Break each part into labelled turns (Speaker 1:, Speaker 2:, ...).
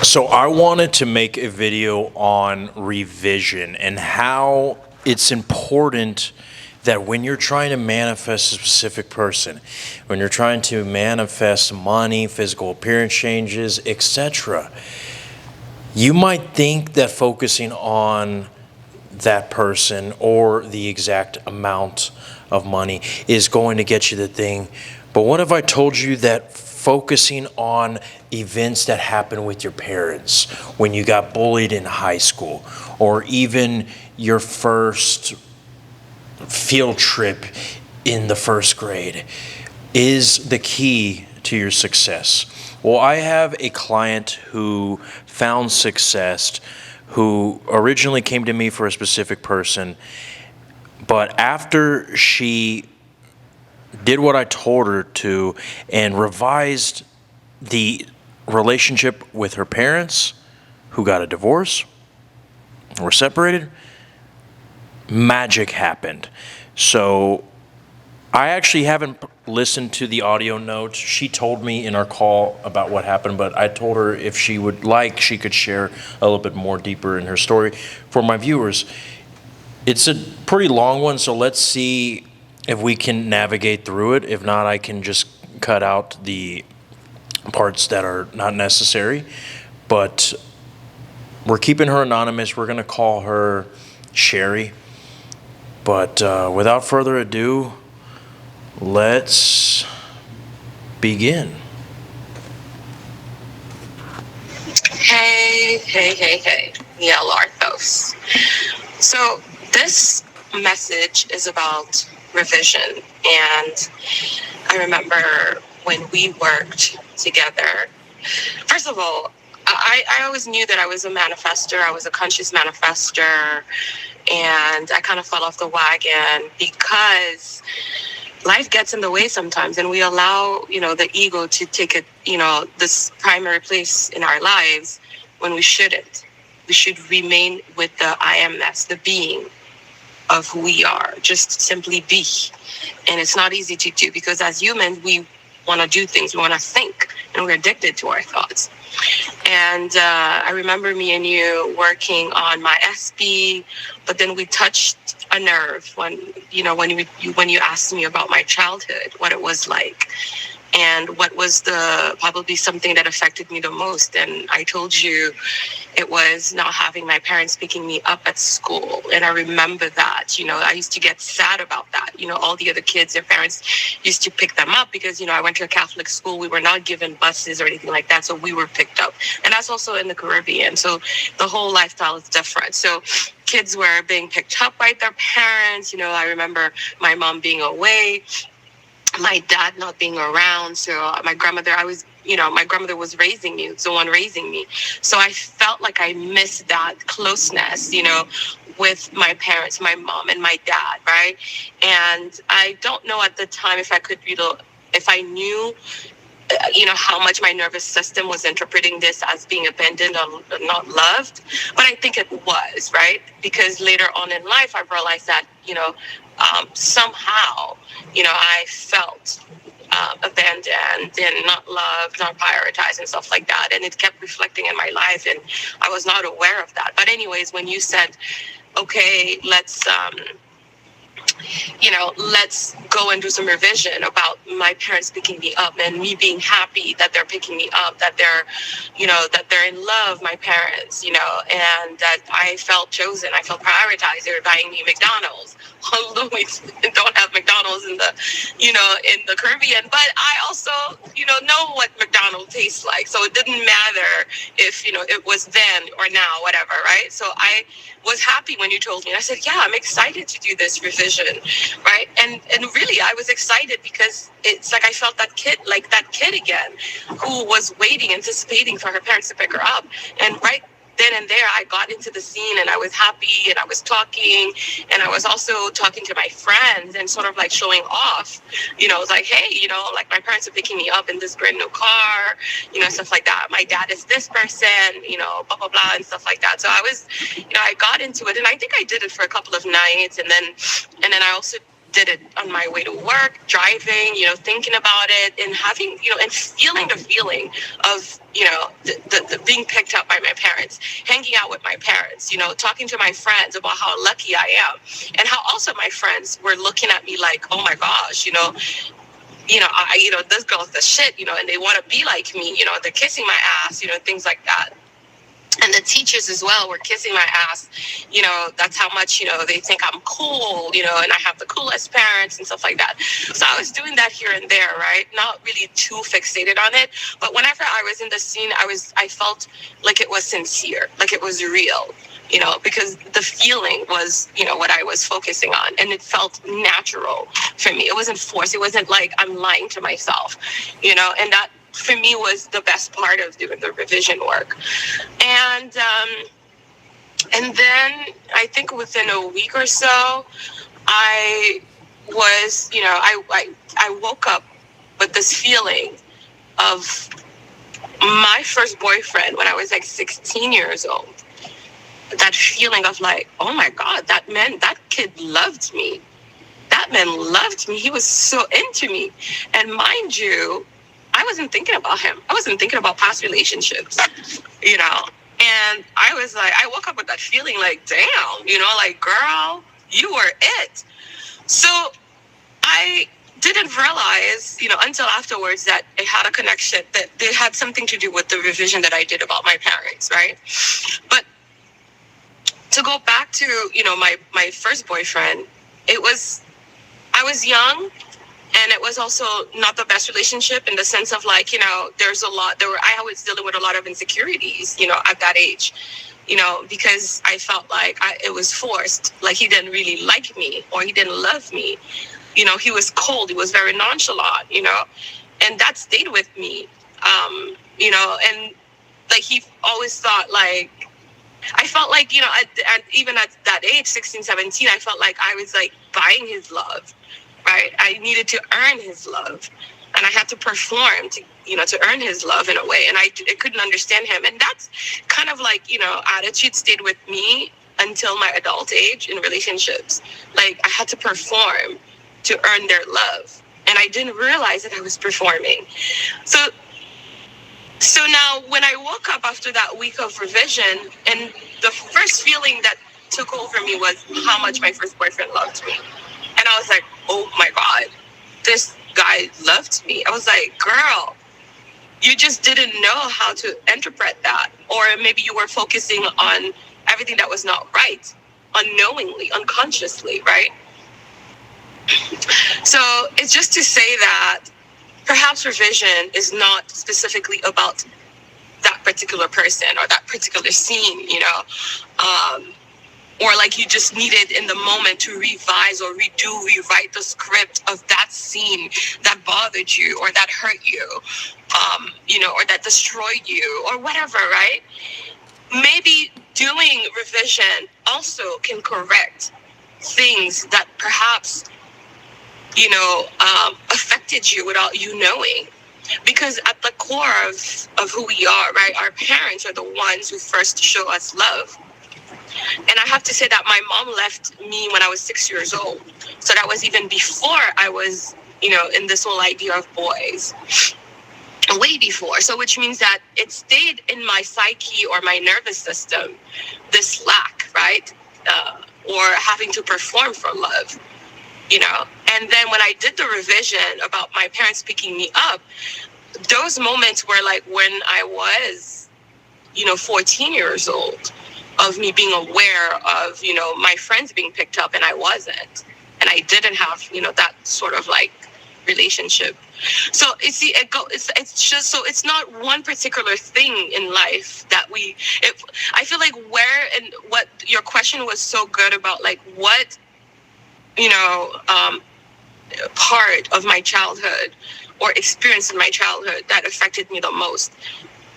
Speaker 1: So I wanted to make a video on revision and how it's important that when you're trying to manifest a specific person, when you're trying to manifest money, physical appearance changes, etc., you might think that focusing on that person or the exact amount of money is going to get you the thing. But what if I told you that focusing on events that happen with your parents when you got bullied in high school, or even your first field trip in the first grade, is the key to your success? Well, I have a client who found success, who originally came to me for a specific person, but after she did what I told her to and revised the relationship with her parents, who got a divorce, were separated, magic happened. So I actually haven't listened to the audio notes. She told me in our call about what happened, but I told her if she would like, she could share a little bit more deeper in her story for my viewers. It's a pretty long one, so let's see if we can navigate through it. If not, I can just cut out the parts that are not necessary. But we're keeping her anonymous. We're going to call her Sherry. But without further ado, let's begin.
Speaker 2: Hey, Neil Arthos. So this message is about revision. And I remember when we worked together, first of all, I always knew that I was a manifester. I was a conscious manifester. And I kind of fell off the wagon because life gets in the way sometimes, and we allow, the ego to take it, this primary place in our lives when we shouldn't. We should remain with the I amness, the being of who we are, just simply be. And it's not easy to do because as humans, we want to do things, we want to think, and we're addicted to our thoughts. And I remember me and you working on my SB, but then we touched a nerve when you asked me about my childhood, what it was like, and what was probably something that affected me the most. And I told you it was not having my parents picking me up at school. And I remember that, I used to get sad about that. All the other kids, their parents used to pick them up because, I went to a Catholic school. We were not given buses or anything like that. So we were picked up. And that's also in the Caribbean. So the whole lifestyle is different. So kids were being picked up by their parents. I remember my mom being away, my dad not being around. So my grandmother, my grandmother was raising me, the one raising me. So I felt like I missed that closeness, with my parents, my mom and my dad, right? And I don't know at the time if I knew, how much my nervous system was interpreting this as being abandoned or not loved. But I think it was, right? Because later on in life, I realized that, somehow, I felt abandoned and not loved, not prioritized and stuff like that. And it kept reflecting in my life and I was not aware of that. But anyways, when you said, okay, let's go and do some revision about my parents picking me up and me being happy that they're picking me up, that they're in love, my parents, and that I felt chosen, I felt prioritized. They were buying me McDonald's, although we don't have McDonald's in the Caribbean, but I also, know what McDonald's tastes like. So it didn't matter if, it was then or now, whatever, right? So I was happy when you told me. I said, yeah, I'm excited to do this revision, right? And really, I was excited because it's like I felt that kid again, who was waiting, anticipating for her parents to pick her up. And right then and there, I got into the scene and I was happy and I was talking and I was also talking to my friends and sort of like showing off, it was like, hey, like my parents are picking me up in this brand new car, stuff like that. My dad is this person, blah, blah, blah, and stuff like that. So I was, I got into it and I think I did it for a couple of nights. And then I also did it on my way to work, driving, thinking about it and having, and feeling the feeling of, the being picked up by my parents, hanging out with my parents, talking to my friends about how lucky I am, and how also my friends were looking at me like, oh my gosh, this girl's the shit, and they want to be like me, they're kissing my ass, things like that. And the teachers as well were kissing my ass. That's how much, they think I'm cool, and I have the coolest parents and stuff like that. So I was doing that here and there, right? Not really too fixated on it. But whenever I was in the scene, I felt like it was sincere, like it was real, because the feeling was, what I was focusing on. And it felt natural for me. It wasn't forced. It wasn't like I'm lying to myself, and that, for me, was the best part of doing the revision work. And then I think within a week or so, I was, I woke up with this feeling of my first boyfriend when I was like 16 years old. That feeling of like, oh my God, that kid loved me. That man loved me. He was so into me. And mind you, I wasn't thinking about him. I wasn't thinking about past relationships, And I was like, I woke up with that feeling like, damn, like, girl, you were it. So I didn't realize, until afterwards that it had a connection, that they had something to do with the revision that I did about my parents, right? But to go back to, my first boyfriend, I was young. And it was also not the best relationship in the sense of like, I was dealing with a lot of insecurities, at that age, because I felt like it was forced, like he didn't really like me or he didn't love me. He was cold. He was very nonchalant, and that stayed with me, and like he always thought like, I felt like, even at that age, 16, 17, I felt like I was like buying his love. Right, I needed to earn his love, and I had to perform to earn his love in a way. And I couldn't understand him, and that's kind of like attitude stayed with me until my adult age in relationships. Like I had to perform to earn their love, and I didn't realize that I was performing. So now when I woke up after that week of revision, and the first feeling that took over me was how much my first boyfriend loved me. And I was like, oh my God, this guy loved me. I was like, girl, you just didn't know how to interpret that. Or maybe you were focusing on everything that was not right, unknowingly, unconsciously, right? So it's just to say that perhaps revision is not specifically about that particular person or that particular scene, or like you just needed in the moment to revise or rewrite the script of that scene that bothered you or that hurt you, or that destroyed you or whatever, right? Maybe doing revision also can correct things that perhaps, affected you without you knowing. Because at the core of who we are, right, our parents are the ones who first show us love. And I have to say that my mom left me when I was 6 years old. So that was even before I was, in this whole idea of boys. Way before. So which means that it stayed in my psyche or my nervous system, this lack, right? Or having to perform for love, And then when I did the revision about my parents picking me up, those moments were like when I was, 14 years old, of me being aware of, my friends being picked up and I wasn't. And I didn't have, that sort of like relationship. So you see, it's just, so it's not one particular thing in life that I feel like what your question was so good about, like what, part of my childhood or experience in my childhood that affected me the most.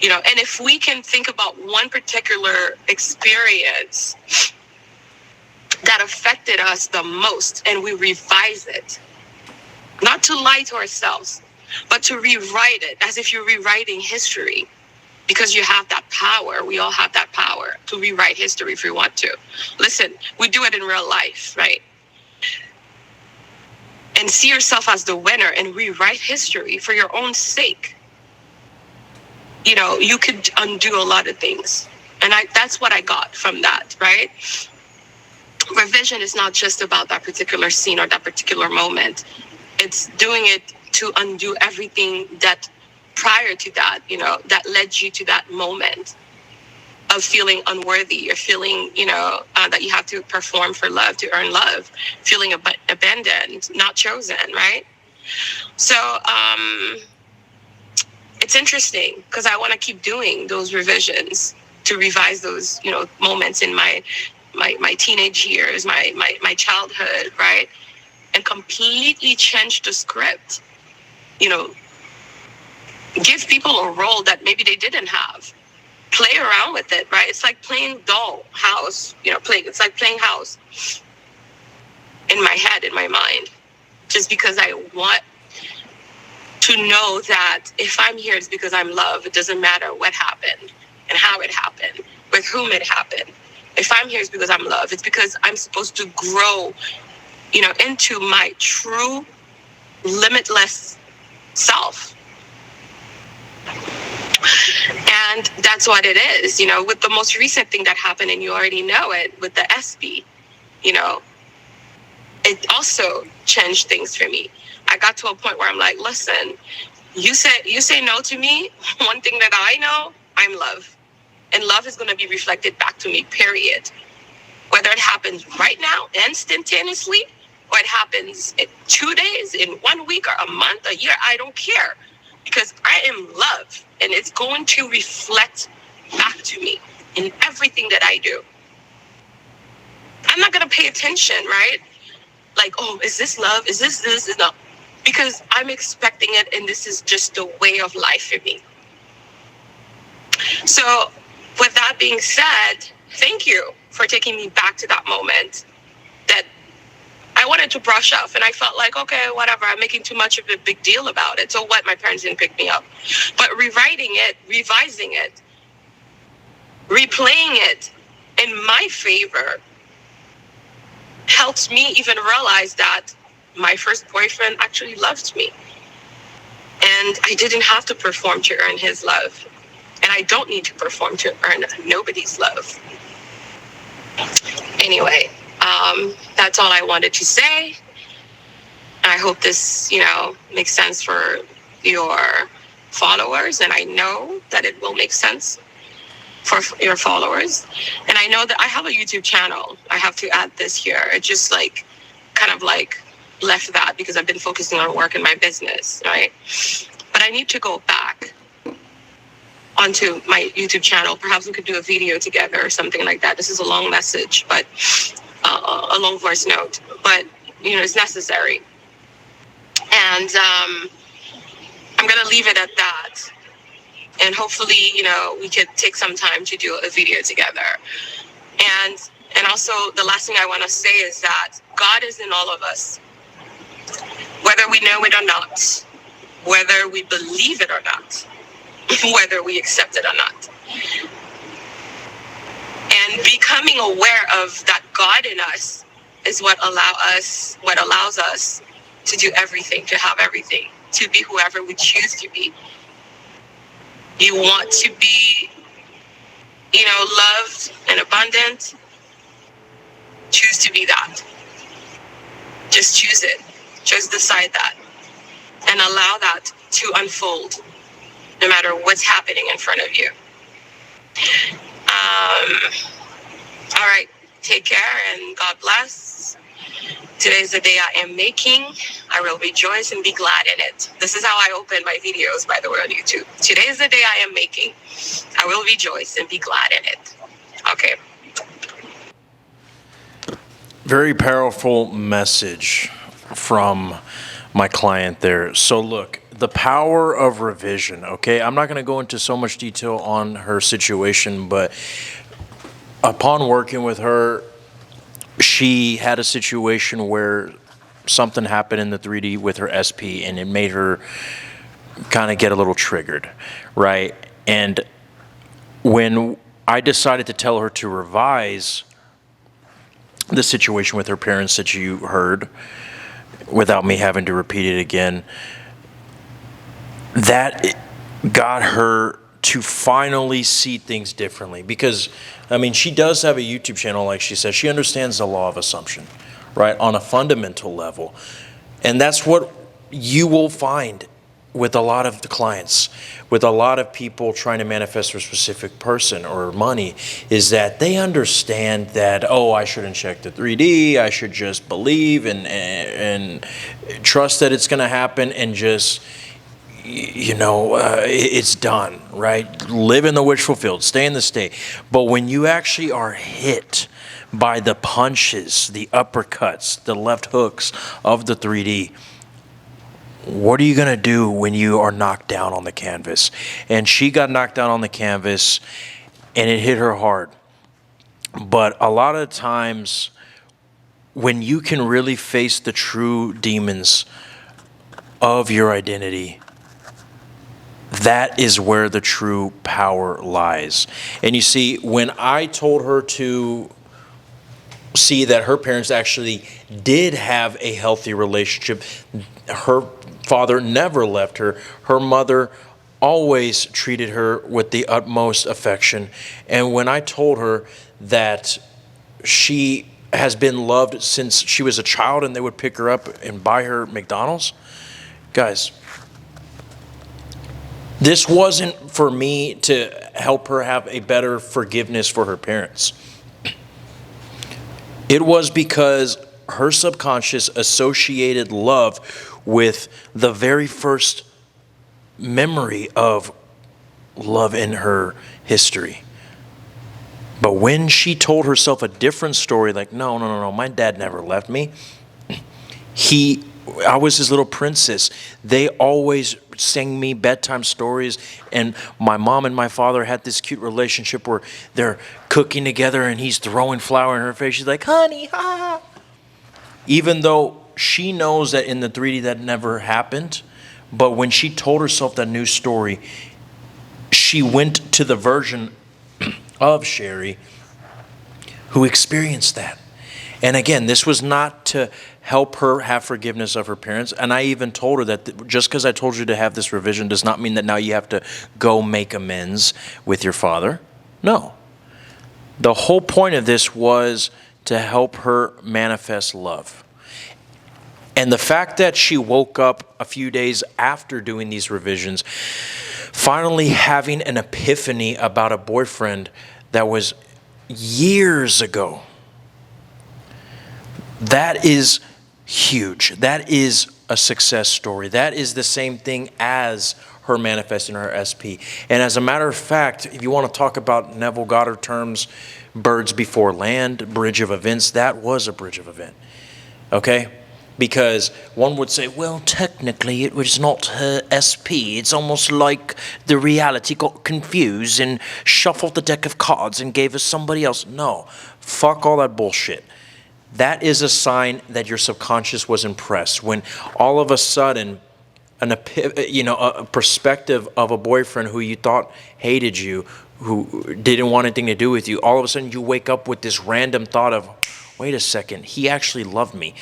Speaker 2: And if we can think about one particular experience that affected us the most and we revise it, not to lie to ourselves, but to rewrite it as if you're rewriting history, because you have that power. We all have that power to rewrite history if we want to. Listen, we do it in real life, right? and see yourself as the winner and rewrite history for your own sake, you know, you could undo a lot of things. And that's what I got from that, right? Revision is not just about that particular scene or that particular moment. It's doing it to undo everything that prior to that, you know, that led you to that moment of feeling unworthy or feeling, you know, that you have to perform for love to earn love, feeling abandoned, not chosen, right? So it's interesting because I want to keep doing those revisions to revise those, you know, moments in my teenage years, my childhood, right? And completely change the script, you know, give people a role that maybe they didn't have. Play around with it, right? It's like playing doll house, you know, it's like playing house in my head, in my mind, just because I want to know that if I'm here, it's because I'm loved. It doesn't matter what happened and how it happened, with whom it happened. If I'm here, it's because I'm loved. It's because I'm supposed to grow, you know, into my true, limitless self. And that's what it is, you know, with the most recent thing that happened, and you already know it, with the SB, you know, it also changed things for me. I got to a point where I'm like, listen, you say no to me. One thing that I know, I'm love. And love is going to be reflected back to me, period. Whether it happens right now, instantaneously, or it happens in 2 days, in 1 week, or a month, a year, I don't care. Because I am love, and it's going to reflect back to me in everything that I do. I'm not going to pay attention, right? Like, oh, is this love? Is this? No. Because I'm expecting it, and this is just the way of life for me. So with that being said, thank you for taking me back to that moment that I wanted to brush off, and I felt like, okay, whatever, I'm making too much of a big deal about it. So what? My parents didn't pick me up. But rewriting it, revising it, replaying it in my favor helps me even realize that my first boyfriend actually loved me. And I didn't have to perform to earn his love. And I don't need to perform to earn nobody's love. Anyway, that's all I wanted to say. I hope this, you know, makes sense for your followers. And I know that it will make sense for your followers. And I know that I have a YouTube channel. I have to add this here. It just like, kind of like left that because I've been focusing on work and my business, right? But I need to go back onto my YouTube channel. Perhaps we could do a video together or something like that. This is a long message, but a long voice note, but you know, it's necessary. And I'm going to leave it at that. And hopefully, you know, we could take some time to do a video together. And also the last thing I want to say is that God is in all of us, whether we know it or not, whether we believe it or not, whether we accept it or not. And becoming aware of that God in us is what allows us to do everything, to have everything, to be whoever we choose to be. You want to be, you know, loved and abundant, choose to be that. Just choose it. Just decide that. And allow that to unfold, no matter what's happening in front of you. All right. Take care and God bless. Today's the day I am making. I will rejoice and be glad in it. This is how I open my videos, by the way, on YouTube. Today is the day I am making. I will rejoice and be glad in it. Okay.
Speaker 1: Very powerful message from my client there. So look, the power of revision, okay? I'm not going to go into so much detail on her situation, but upon working with her, she had a situation where something happened in the 3D with her SP, and it made her kind of get a little triggered, right? And when I decided to tell her to revise the situation with her parents that you heard, without me having to repeat it again, that got her to finally see things differently. Because, I mean, she does have a YouTube channel, like she says. She understands the law of assumption, right, on a fundamental level. And that's what you will find with a lot of the clients, with a lot of people trying to manifest for a specific person or money, is that they understand that, oh, I shouldn't check the 3D, I should just believe and trust that it's going to happen and just, it's done, right? Live in the wishful field, stay in the state. But when you actually are hit by the punches, the uppercuts, the left hooks of the 3D, what are you going to do when you are knocked down on the canvas? And she got knocked down on the canvas and it hit her hard. But a lot of times when you can really face the true demons of your identity, that is where the true power lies. And you see, when I told her to see that her parents actually did have a healthy relationship, her father never left her. Her mother always treated her with the utmost affection. And when I told her that she has been loved since she was a child and they would pick her up and buy her McDonald's, guys, this wasn't for me to help her have a better forgiveness for her parents. It was because her subconscious associated love with the very first memory of love in her history. But when she told herself a different story, like, no, my dad never left me. I was his little princess. They always sang me bedtime stories, and my mom and my father had this cute relationship where they're cooking together and he's throwing flour in her face. She's like, honey, ha. Even though she knows that in the 3D that never happened, but when she told herself that new story, she went to the version of Sherry who experienced that. And again, this was not to help her have forgiveness of her parents. And I even told her that just because I told you to have this revision does not mean that now you have to go make amends with your father. No. The whole point of this was to help her manifest love. And the fact that she woke up a few days after doing these revisions, finally having an epiphany about a boyfriend that was years ago, that is huge. That is a success story. That is the same thing as her manifesting her SP. And as a matter of fact, if you want to talk about Neville Goddard terms, birds before land, bridge of events, that was a bridge of event. Okay? Because one would say, well, technically it was not her SP. It's almost like the reality got confused and shuffled the deck of cards and gave us somebody else. No, fuck all that bullshit. That is a sign that your subconscious was impressed. When all of a sudden, a perspective of a boyfriend who you thought hated you, who didn't want anything to do with you, all of a sudden you wake up with this random thought of, wait a second, he actually loved me.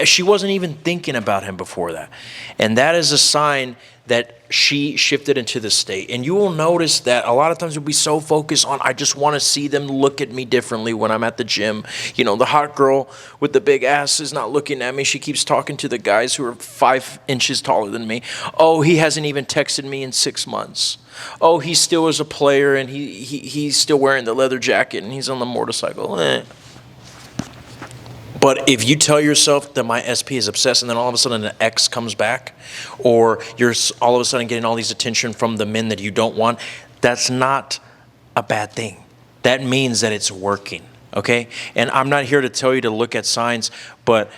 Speaker 1: She wasn't even thinking about him before that. And that is a sign that she shifted into the state. And you will notice that a lot of times we'll be so focused on, I just want to see them look at me differently when I'm at the gym. You know, the hot girl with the big ass is not looking at me. She keeps talking to the guys who are 5 inches taller than me. Oh, he hasn't even texted me in 6 months. Oh, he still is a player and he's still wearing the leather jacket and he's on the motorcycle. But if you tell yourself that my SP is obsessed and then all of a sudden an X comes back, or you're all of a sudden getting all these attention from the men that you don't want, that's not a bad thing. That means that it's working, okay? And I'm not here to tell you to look at signs, but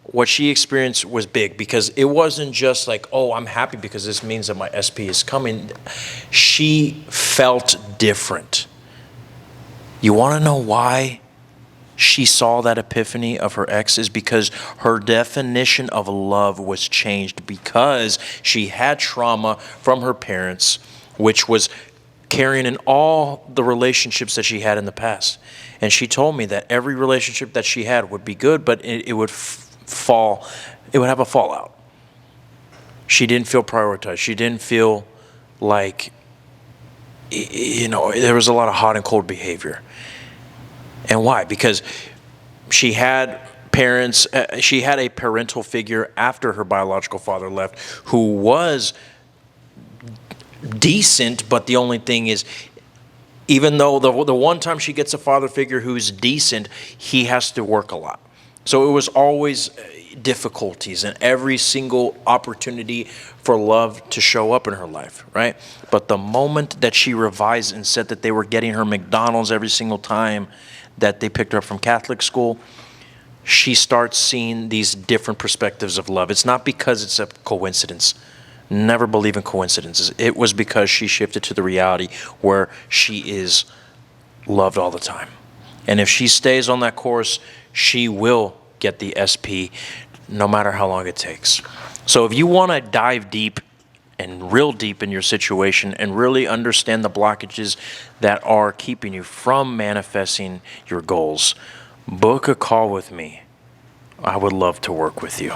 Speaker 1: what she experienced was big, because it wasn't just like, oh, I'm happy because this means that my SP is coming. She felt different. You want to know why she saw that epiphany of her ex? Is because her definition of love was changed, because she had trauma from her parents, which was carrying in all the relationships that she had in the past. And she told me that every relationship that she had would be good, but it would fall it would have a fallout. She didn't feel prioritized. She didn't feel like, there was a lot of hot and cold behavior. And why? Because she had parents, she had a parental figure after her biological father left who was decent, but the only thing is, even though the one time she gets a father figure who's decent, he has to work a lot. So it was always difficulties and every single opportunity for love to show up in her life, right? But the moment that she revised and said that they were getting her McDonald's every single time that they picked her up from Catholic school, she starts seeing these different perspectives of love. It's not because it's a coincidence. Never believe in coincidences. It was because she shifted to the reality where she is loved all the time. And if she stays on that course, she will get the SP no matter how long it takes. So if you want to dive deep and real deep in your situation and really understand the blockages that are keeping you from manifesting your goals, book a call with me. I would love to work with you.